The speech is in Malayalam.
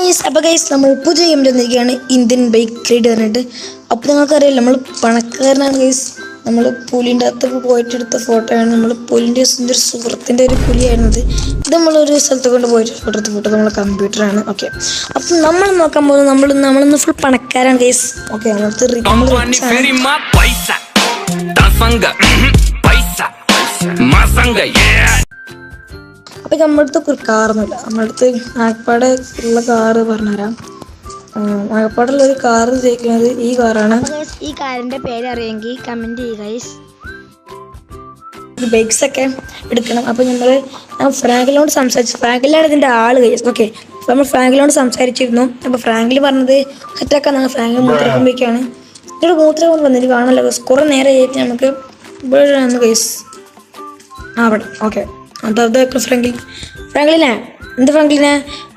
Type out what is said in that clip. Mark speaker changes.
Speaker 1: ഗൈസ് അപ്പോൾ ഗൈസ് നമ്മൾ പുതിയ ഗെയിമിൽ വന്നിരിക്കുകയാണ് ഇന്ത്യൻ ബൈക്ക് റൈഡ് പറഞ്ഞിട്ട്. അപ്പോൾ നിങ്ങൾക്കറിയാം നമ്മൾ പണക്കാരനാണ് ഗൈസ്. നമ്മൾ പുലിൻ്റെ അകത്ത് പോയിട്ട് എടുത്ത ഫോട്ടോയാണ്. നമ്മൾ പുലിൻ്റെ ഒരു സുഹൃത്തിൻ്റെ ഒരു പുലിയായിരുന്നത്. ഇത് നമ്മളൊരു സ്ഥലത്ത് കൊണ്ട് പോയിട്ട് ഫോട്ടോ എടുത്ത ഫോട്ടോ നമ്മളെ കമ്പ്യൂട്ടറാണ്. ഓക്കെ, അപ്പം നമ്മൾ നോക്കാൻ പോകുന്നത് നമ്മളിന്ന് ഫുൾ പണക്കാരാണ് ഗൈസ്. ഓക്കെ, അപ്പം നമ്മുടെ അടുത്ത് ഒരു കാറൊന്നുമില്ല. നമ്മുടെ അടുത്ത് ആകപ്പാടെ ഉള്ള കാറ് പറഞ്ഞുതരാം. ആകപ്പാടുള്ള ഒരു കാറ് ജയിക്കുന്നത് ഈ കാറാണ്.
Speaker 2: ഈ കാറിന്റെ പേര് അറിയെങ്കിൽ കമന്റ് ചെയ്യുക ഗൈസ്.
Speaker 1: ബൈക്സ് ഒക്കെ എടുക്കണം. അപ്പോൾ ഞാൻ ഫ്രാങ്കിലോട് സംസാരിച്ചു. ഫ്രാങ്കിലാണ് ഇതിൻ്റെ ആള് ഗൈസ്. ഓക്കെ, അപ്പോൾ നമ്മൾ ഫ്രാങ്കിലോട് സംസാരിച്ചിരുന്നു. അപ്പോൾ ഫ്രാങ്കിൽ പറഞ്ഞത് സെറ്റാക്കാൻ നമ്മൾ ഫ്രാങ്കിൽ മൂത്രക്കുമ്പോഴേക്കാണ്. ഇവിടെ മൂത്രം കൊണ്ട് വന്നിട്ട് കാണല്ലോ ഗൈസ്. കുറേ നേരം ആയിട്ട് നമുക്ക് ഇവിടെ ഗൈസ് അവിടെ. ഓക്കെ, അതൊക്കെ ഫ്രാങ്കിലിനെ എന്ത് ഫ്രാങ്കിലിനെ